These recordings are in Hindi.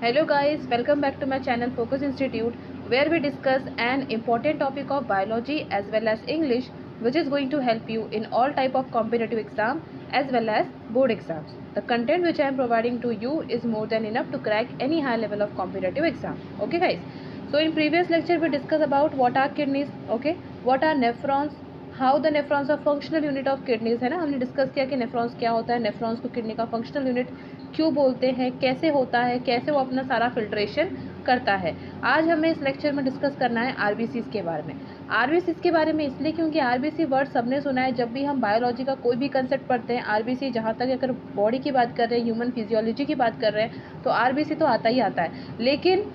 Hello guys, welcome back to my channel Focus Institute, where we discuss an important topic of biology as well as English, which is going to help you in all type of competitive exam as well as board exams. The content which I am providing to you is more than enough to crack any high level of competitive exam. Okay guys, so in previous lecture we discussed about what are kidneys, okay, what are nephrons, how the nephrons of functional unit of kidneys, है ना. हमने डिस्कस किया कि नेफ्रॉन्स क्या होता है, नेफ्रॉन्स को किडनी का फंक्शनल यूनिट क्यों बोलते हैं, कैसे होता है, कैसे वो अपना सारा फिल्ट्रेशन करता है. आज हमें इस लेक्चर में डिस्कस करना है आरबीसीज के बारे में. आरबीसीज के बारे में इसलिए क्योंकि आरबीसी वर्ड सबने सुना है. जब भी हम बायोलॉजी का कोई भी कंसेप्ट पढ़ते हैं, आरबीसी, जहाँ तक अगर बॉडी की बात कर रहे हैं, ह्यूमन फिजियोलॉजी की बात कर रहे हैं, तो आरबीसी तो आता ही आता है. लेकिन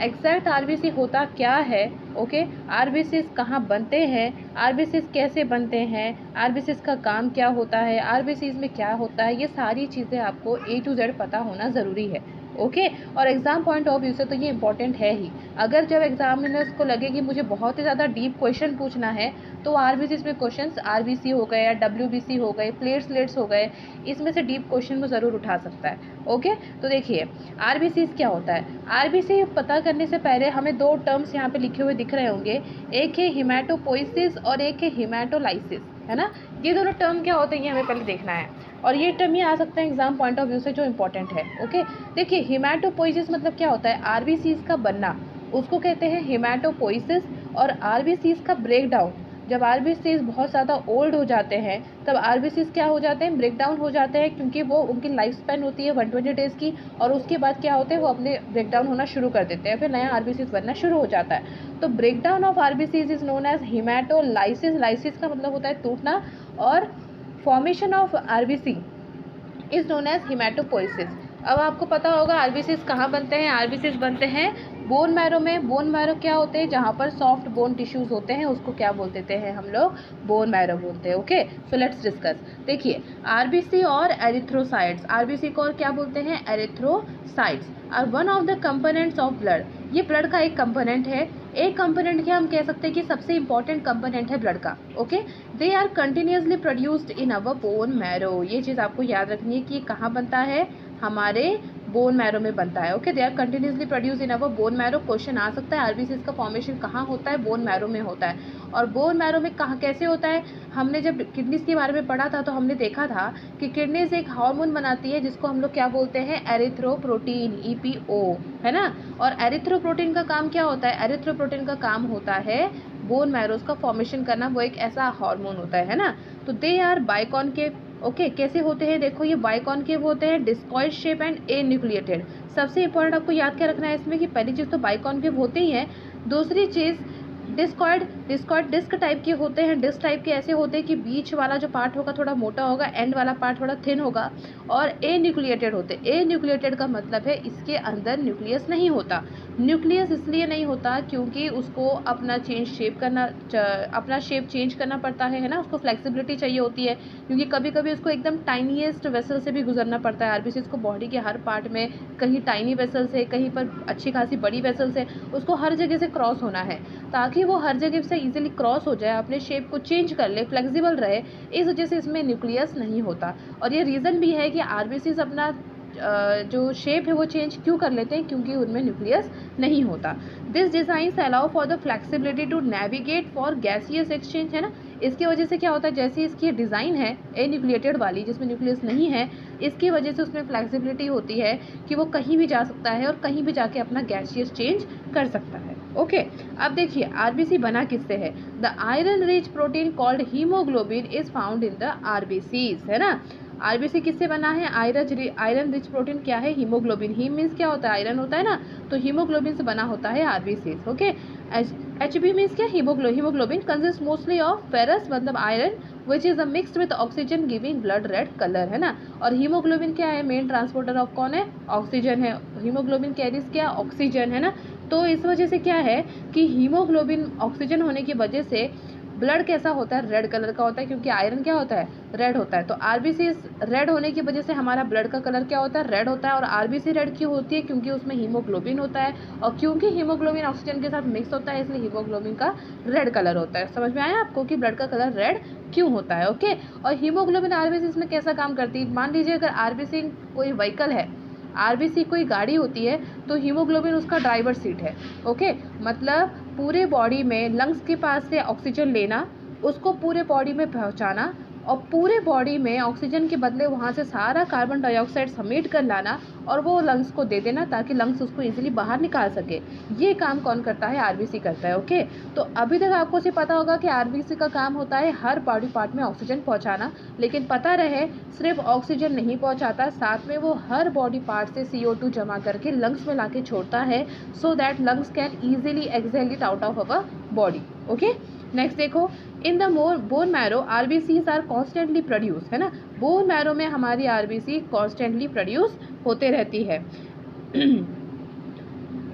एग्जैक्ट आरबीसी होता क्या है, ओके, आरबीसीज कहाँ बनते हैं, आरबीसीज कैसे बनते हैं, आरबीसीज का काम क्या होता है, आरबीसीज में क्या होता है, ये सारी चीज़ें आपको A to Z पता होना ज़रूरी है. ओके और एग्ज़ाम पॉइंट ऑफ व्यू से तो ये इंपॉर्टेंट है ही. अगर जब एग्जामिनर्स को लगे कि मुझे बहुत ही ज़्यादा डीप क्वेश्चन पूछना है, तो आरबीसीज में क्वेश्चंस आरबीसी हो गए या डब्ल्यूबीसी हो गए, प्लेट्स हो गए, इसमें से डीप क्वेश्चन वो ज़रूर उठा सकता है. ओके तो देखिए आरबीसीज क्या होता है. आरबीसी पता करने से पहले हमें दो टर्म्स यहाँ पे लिखे हुए दिख रहे होंगे, एक है हिमेटोपोइसिस और एक है हिमेटोलाइसिस, है ना. ये दोनों टर्म क्या होते हैं ये हमें पहले देखना है, और ये टर्म ये आ सकते हैं एग्जाम पॉइंट ऑफ व्यू से जो इंपॉर्टेंट है. ओके देखिए हिमेटोपोइसिस मतलब क्या होता है, आरबीसीज का बनना, उसको कहते हैं हिमेटोपोइसिस. और आरबीसीज का ब्रेकडाउन, जब आरबीसीज बहुत ज़्यादा ओल्ड हो जाते हैं तब आरबीसीज क्या हो जाते हैं, ब्रेकडाउन हो जाते हैं, क्योंकि वो उनकी लाइफ स्पैन होती है 120 डेज़ की, और उसके बाद क्या होते हैं वो अपने ब्रेकडाउन होना शुरू कर देते हैं, फिर नया आरबीसीज बनना शुरू हो जाता है. तो breakdown of RBCs is known as haematolysis. Lysis का मतलब होता है टूटना, और formation of RBC is known as haematopoiesis. अब आपको पता होगा आरबीसीज कहाँ बनते हैं. आरबीसीज बनते हैं बोन मैरो में. बोन मैरो क्या होते हैं, जहाँ पर सॉफ्ट बोन टिश्यूज होते हैं उसको क्या बोल देते हैं हम लोग, बोन मैरो बोलते हैं. Okay so let's discuss. देखिए आरबीसी और एरिथ्रोसाइट्स, आरबीसी को और क्या बोलते हैं, erythrocytes, are one of the components of blood. ये ब्लड का एक कंपोनेंट है. एक कंपोनेंट क्या हम कह सकते हैं कि सबसे इंपॉर्टेंट कंपोनेंट है ब्लड का. Okay they are continuously produced in our bone marrow. ये चीज़ आपको याद रखनी है कि ये कहाँ बनता है, हमारे बोन मैरो में बनता है. Okay they are continuously produce in our bone marrow. Question आ सकता है आरबीसीज का फॉर्मेशन कहाँ होता है, बोन मैरो में होता है. और बोन मैरो में कहाँ कैसे होता है, हमने जब किडनीज के बारे में पढ़ा था तो हमने देखा था कि किडनीज एक हार्मोन बनाती है जिसको हम लोग क्या बोलते हैं, एरिथ्रोप्रोटीन, EPO, है ना. और एरिथ्रोप्रोटीन का काम क्या होता है, एरिथ्रोप्रोटीन का काम होता है बोन मैरोज का फॉर्मेशन करना. वो एक ऐसा हार्मोन होता है ना. तो दे आर बाइकॉनकेव. ओके कैसे होते हैं, देखो ये बाइकॉनकेव होते हैं, discoid shape and A nucleated. सबसे इंपॉर्टेंट आपको याद क्या रखना है इसमें कि पहली चीज़ तो बाइकॉनकेव होते ही हैं. दूसरी चीज़ डिस्कॉइड डिस्क टाइप के होते हैं. डिस्क टाइप के ऐसे होते हैं कि बीच वाला जो पार्ट होगा थोड़ा मोटा होगा, एंड वाला पार्ट थोड़ा थिन होगा. और ए न्यूक्लिएटेड होते हैं. ए न्यूक्लिएटेड का मतलब है इसके अंदर न्यूक्लियस नहीं होता. न्यूक्लियस इसलिए नहीं होता क्योंकि उसको अपना अपना शेप चेंज करना पड़ता है ना. उसको फ्लेक्सिबिलिटी चाहिए होती है, क्योंकि कभी कभी उसको एकदम टाइनीएस्ट वेसल से भी गुजरना पड़ता है. आरबीसी को बॉडी के हर पार्ट में कहीं टाइनी वेसल से, कहीं पर अच्छी खासी बड़ी वेसल से, उसको हर जगह से क्रॉस होना है, ताकि वो हर जगह से इजीली क्रॉस हो जाए, अपने शेप को चेंज कर ले, फ्लेक्सिबल रहे. इस वजह से इसमें न्यूक्लियस नहीं होता. और ये रीज़न भी है कि आरबीसी अपना जो शेप है वो चेंज क्यों कर लेते हैं, क्योंकि उनमें न्यूक्लियस नहीं होता. This design allow for the flexibility to navigate for gaseous exchange, है ना. इसकी वजह से क्या होता है, जैसी इसकी डिज़ाइन है ए न्यूक्लिएटेड वाली जिसमें न्यूक्लियस नहीं है, इसकी वजह से उसमें फ्लेक्सिबिलिटी होती है कि वो कहीं भी जा सकता है और कहीं भी जाके अपना गैसियस चेंज कर सकता है. ओके अब देखिए आरबीसी बना किससे है. The iron rich protein called haemoglobin is found in the RBCs, है ना. आरबीसी किससे बना है, आयरन रिच प्रोटीन क्या है, हीमोग्लोबिन. हीम मीन्स क्या होता है, आयरन होता है ना, तो हीमोग्लोबिन से बना होता है आरबीसीज. ओके HB मीन्स क्या, haemoglobin consist mostly of ferrous मतलब iron which is a mixed with oxygen giving blood red colour, है ना. और हीमोग्लोबिन क्या है, मेन ट्रांसपोर्टर ऑफ कौन है, ऑक्सीजन है. हीमोग्लोबिन कैरीज क्या, ऑक्सीजन, है ना. तो इस वजह से क्या है कि हीमोग्लोबिन ऑक्सीजन होने की वजह से ब्लड कैसा होता है, रेड कलर का होता है, क्योंकि आयरन क्या होता है, रेड होता है. तो आरबीसी रेड होने की वजह से हमारा ब्लड का कलर क्या होता है, रेड होता है. और आरबीसी रेड क्यों होती है, क्योंकि उसमें हीमोग्लोबिन होता है, और क्योंकि हीमोग्लोबिन ऑक्सीजन के साथ मिक्स होता है इसलिए हीमोग्लोबिन का रेड कलर होता है. समझ में आया आपको कि ब्लड का कलर रेड क्यों होता है. ओके और हीमोग्लोबिन आरबीसी में कैसा काम करती है, मान लीजिए अगर आरबीसी कोई व्हीकल है, आरबीसी कोई गाड़ी होती है तो हीमोग्लोबिन उसका ड्राइवर सीट है। ओके, मतलब पूरे बॉडी में लंग्स के पास से ऑक्सीजन लेना, उसको पूरे बॉडी में पहुंचाना और पूरे बॉडी में ऑक्सीजन के बदले वहाँ से सारा कार्बन डाइऑक्साइड समेट कर लाना और वो लंग्स को दे देना ताकि लंग्स उसको इजीली बाहर निकाल सके। ये काम कौन करता है? आरबीसी करता है। ओके, तो अभी तक आपको सिर्फ पता होगा कि आरबीसी का काम होता है हर बॉडी पार्ट में ऑक्सीजन पहुँचाना, लेकिन पता रहे सिर्फ ऑक्सीजन नहीं पहुँचाता, साथ में वो हर बॉडी पार्ट से CO2 जमा करके लंग्स में ला के छोड़ता है, so that lungs can easily exhale it out of our body. Okay, next देखो, in the bone marrow RBCs are constantly produce, है ना, बोन मैरो में हमारी आरबीसी कॉन्स्टेंटली प्रोड्यूस होते रहती है।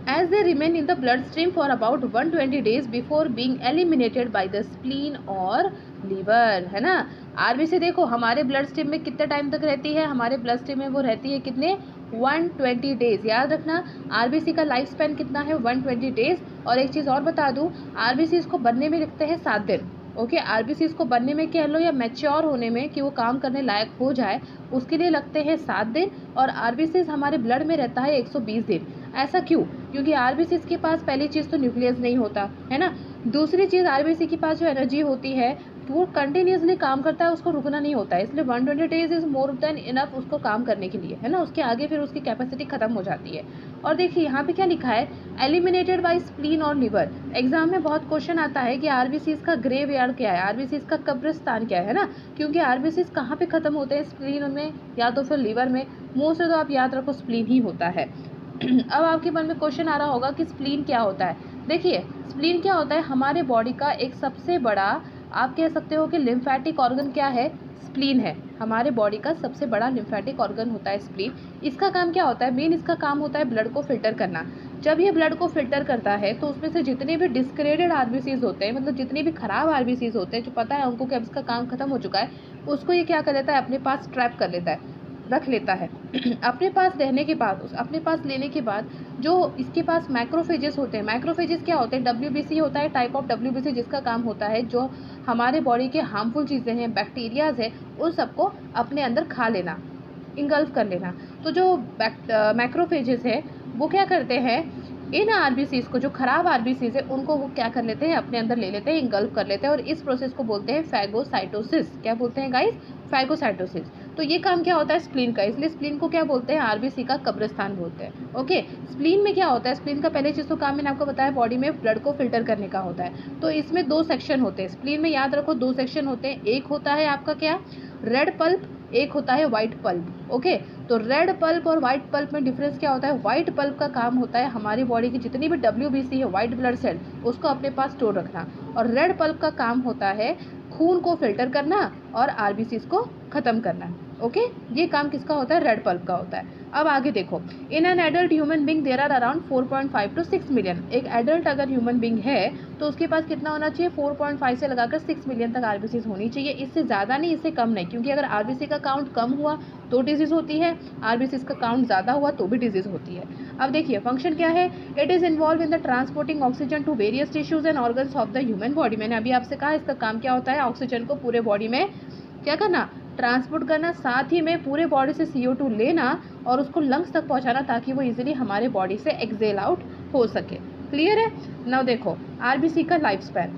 as they remain in the bloodstream for about 120 days before being eliminated by the spleen or liver, है ना। आरबीसी देखो हमारे ब्लड स्ट्रीम में कितने टाइम तक रहती है? हमारे ब्लड स्ट्रीम में वो रहती है कितने? 120 डेज। याद रखना आरबीसी का लाइफ स्पैन कितना है? 120 डेज। और एक चीज़ और बता दूं, आरबीसी को बनने में लगते हैं 7 दिन। ओके, आरबीसी को बनने में कह लो या मैच्योर होने में कि वो काम करने लायक हो जाए, उसके लिए लगते हैं 7 दिन। और आरबीसी हमारे ब्लड में रहता है 120 दिन। ऐसा क्यों? क्योंकि आरबीसी के पास पहली चीज़ तो न्यूक्लियस नहीं होता, है ना। दूसरी चीज़, आरबीसी के पास जो एनर्जी होती है वो कंटिन्यूसली काम करता है, उसको रुकना नहीं होता है, इसलिए 120 days is more than enough उसको काम करने के लिए, है ना। उसके आगे फिर उसकी कैपेसिटी खत्म हो जाती है। और देखिए यहाँ पे क्या लिखा है? एलिमिनेटेड बाय स्प्लीन और लिवर। एग्जाम में बहुत क्वेश्चन आता है कि आरबीसी का ग्रेव यार्ड क्या है, आरबीसी का कब्रिस्तान क्या है ना, क्योंकि आरबीसी कहाँ पे खत्म होते हैं? स्प्लीन में या तो फिर लिवर में। मोस्ट तो आप याद रखो स्प्लीन ही होता है। अब आपके मन में क्वेश्चन आ रहा होगा कि स्प्लीन क्या होता है। देखिए स्प्लीन क्या होता है? हमारे बॉडी का एक सबसे बड़ा, आप कह सकते हो कि लिम्फेटिक ऑर्गन क्या है? स्प्लीन है। हमारे बॉडी का सबसे बड़ा लिम्फेटिक ऑर्गन होता है स्प्लीन। इसका काम क्या होता है? मेन इसका काम होता है ब्लड को फिल्टर करना। जब ये ब्लड को फिल्टर करता है तो उसमें से जितने भी डिस्क्रेडेड आरबीसीज होते हैं, मतलब जितने भी खराब आरबीसीज होते हैं, जो पता है उनको कि अब इसका काम खत्म हो चुका है, उसको ये क्या कर लेता है? अपने पास ट्रैप कर लेता है, रख लेता है। अपने पास रहने के बाद, अपने पास लेने के बाद जो इसके पास मैक्रोफेजेस होते हैं, मैक्रोफेजेस क्या होते हैं? WBC होता है, टाइप ऑफ WBC, जिसका काम होता है जो हमारे बॉडी के हार्मफुल चीज़ें हैं, बैक्टीरियाज है, उन सबको अपने अंदर खा लेना, इंगल्फ कर लेना। तो जो मैक्रोफेजेस है वो क्या करते हैं? इन आरबीसीज को, जो खराब आरबीसीज है, उनको वो क्या कर लेते हैं? अपने अंदर ले लेते हैं, इंगल्फ कर लेते हैं, और इस प्रोसेस को बोलते हैं फैगोसाइटोसिस। क्या बोलते हैं गाइस? फैगोसाइटोसिस। तो ये काम क्या होता है स्प्लीन का, इसलिए स्प्लीन को क्या बोलते हैं? आरबीसी का कब्रिस्तान बोलते हैं। ओके, स्प्लीन में क्या होता है? स्प्लीन का पहले चीज़ तो काम मैंने आपको बताया बॉडी में ब्लड को फिल्टर करने का होता है। तो इसमें 2 सेक्शन होते हैं स्प्लीन में, याद रखो 2 सेक्शन होते हैं। एक होता है आपका क्या? रेड पल्प, एक होता है व्हाइट पल्प। ओके, तो रेड पल्प और व्हाइट पल्प में डिफरेंस क्या होता है? व्हाइट पल्प का काम होता है हमारी बॉडी की जितनी भी WBC है, व्हाइट ब्लड सेल, उसको अपने पास स्टोर रखना, और रेड पल्प का काम होता है खून को फिल्टर करना और आरबीसी को खत्म करना। ओके, ये काम किसका होता है? रेड पल्प का होता है। अब आगे देखो, in an adult human being there are around 4.5 to 6 million. एक एडल्ट अगर ह्यूमन बींग है तो उसके पास कितना होना चाहिए? 4.5 से लगाकर 6 मिलियन तक आरबीसी होनी चाहिए। इससे ज़्यादा नहीं, इससे कम नहीं, क्योंकि अगर आरबीसी का काउंट कम हुआ तो डिजीज़ होती है, आरबीसी का काउंट ज़्यादा हुआ तो भी डिजीज़ होती है। अब देखिए फंक्शन क्या है? It is involve in the transporting oxygen to various tissues and organs of the human body. मैंने अभी आपसे कहा इसका काम क्या होता है? ऑक्सीजन को पूरे बॉडी में क्या करना? ट्रांसपोर्ट करना, साथ ही में पूरे बॉडी से CO2 लेना और उसको लंग्स तक पहुंचाना ताकि वो इजीली हमारे बॉडी से एक्सेल आउट हो सके। क्लियर है? नाउ देखो आरबीसी का life span,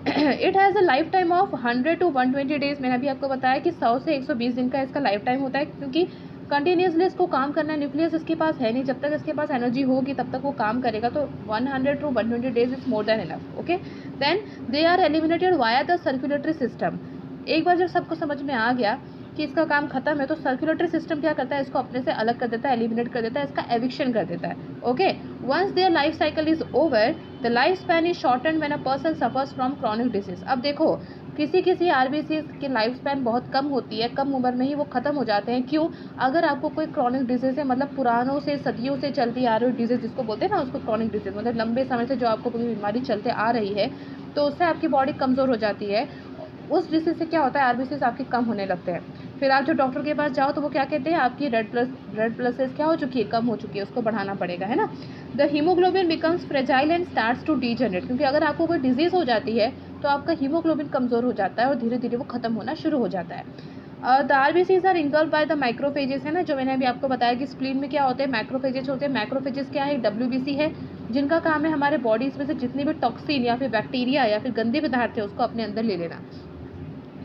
it has a life time of 100 to 120 days. मैंने अभी आपको बताया कि 100 से 120 दिन का इसका लाइफ टाइम होता है, क्योंकि कंटिन्यूसली इसको काम करना है। न्यूक्लियस इसके पास है नहीं, जब तक इसके पास एनर्जी होगी तब तक वो काम करेगा। तो 100 to 120 days is more than enough. Okay, then they are eliminated via the circulatory system. एक बार जब सबको समझ में आ गया कि इसका काम खत्म है तो सर्कुलेटरी सिस्टम क्या करता है? इसको अपने से अलग कर देता है, एलिमिनेट कर देता है, इसका एविक्शन कर देता है। Okay, once their life cycle is over the life span is shorten when a person suffers from chronic disease. अब देखो किसी आरबीसी की लाइफ स्पैन बहुत कम होती है, कम उम्र में ही वो खत्म हो जाते हैं। क्यों? अगर आपको कोई क्रॉनिक डिजीज है, मतलब पुरानों से सदियों से चलती आ रही डिजीज जिसको बोलते हैं ना, उसको क्रॉनिक डिजीज, मतलब लंबे समय से जो आपको कोई बीमारी चलते आ रही है, तो उससे आपकी बॉडी कमज़ोर हो जाती है। उस डिसीज से क्या होता है? आरबीसी आपके कम होने लगते हैं। फिर आप जो डॉक्टर के पास जाओ तो वो क्या कहते हैं? आपकी रेड ब्लड सेल्स क्या हो चुकी है? कम हो चुकी है, उसको बढ़ाना पड़ेगा, है ना। The haemoglobin becomes fragile and starts to degenerate, क्योंकि अगर आपको कोई डिजीज़ हो जाती है तो आपका हीमोग्लोबिन कमज़ोर हो जाता है और धीरे धीरे वो ख़त्म होना शुरू हो जाता है। The RBCs are engulf by the macrophages, है ना, जो मैंने अभी आपको बताया कि स्प्लीन में क्या होते हैं, मैक्रोफेजेस होते हैं। मैक्रोफेजेस क्या है, डब्ल्यूबीसी है, जिनका काम है हमारे बॉडीज में से जितनी भी टॉक्सिन या फिर बैक्टीरिया या फिर गंदे पदार्थ है उसको अपने अंदर ले लेना।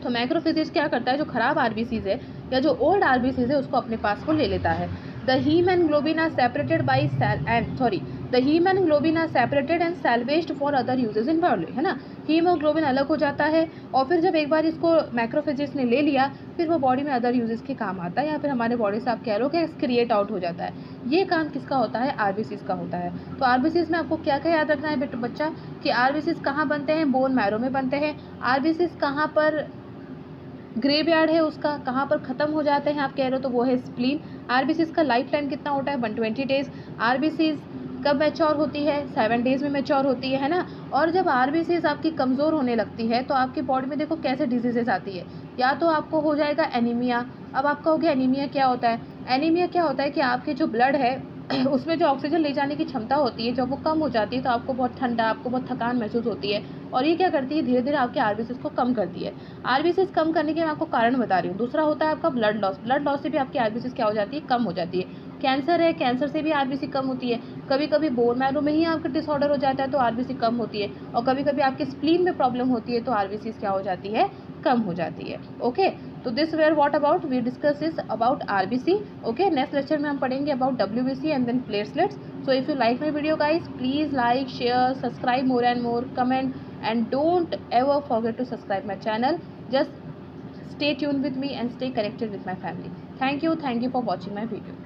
तो मैक्रोफेजेस क्या करता है, जो खराब आरबीसीज है या जो ओल्ड आरबीसीज है उसको अपने पास को ले लेता है। The haemoglobin are separated by the haemoglobin are separated and salvaged for other uses in body, है ना। हीमोग्लोबिन अलग हो जाता है और फिर जब एक बार इसको मैक्रोफेजेस ने ले लिया फिर वो बॉडी में अदर यूजेस के काम आता है या फिर हमारे बॉडी से आप कह लो कि क्रिएट आउट हो जाता है। ये काम किसका होता है, आरबीसीज का होता है। तो आरबीसीज में आपको क्या क्या याद रखना है बच्चा, कि आरबीसीज कहाँ बनते हैं, बोन मैरो में बनते हैं। आरबीसीज कहाँ पर ग्रेवयार्ड है उसका, कहाँ पर ख़त्म हो जाते हैं आप कह रहे हो, तो वो है स्प्लीन। आरबीसीज का लाइफ टाइम कितना होता है, 120 डेज। आरबीसीज कब मैच्योर होती है, 7 डेज में मैच्योर होती है ना। और जब आरबीसीज आपकी कमज़ोर होने लगती है तो आपकी बॉडी में देखो कैसे डिजीजेस आती है, या तो आपको हो जाएगा एनीमिया। अब आप कहोगे एनीमिया क्या होता है, एनीमिया क्या होता है कि आपके जो ब्लड है उसमें जो ऑक्सीजन ले जाने की क्षमता होती है जब वो कम हो जाती है तो आपको बहुत ठंडा, आपको बहुत थकान महसूस होती है, और ये क्या करती है, धीरे धीरे आपके आरबीसीज को कम करती है। आरबीसीज कम करने के मैं आपको कारण बता रही हूँ। दूसरा होता है आपका ब्लड लॉस, ब्लड लॉस से भी आपकी आरबीसीज क्या हो जाती है, कम हो जाती है। कैंसर है, कैंसर से भी आरबीसी कम होती है। कभी कभी बोन मैरो में ही आपका डिसऑर्डर हो जाता है तो आरबीसी कम होती है, और कभी कभी आपके स्प्लीन में प्रॉब्लम होती है तो आरबीसी क्या हो जाती है, कम हो जाती है। ओके, तो this where what about we discuss is about RBC. Okay, next lecture में हम पढ़ेंगे about WBC and then platelets. So if you like my video guys, please like, share, subscribe more and more, comment, and don't ever forget to subscribe my channel. Just stay tuned with me and stay connected with my family. Thank you for watching my video.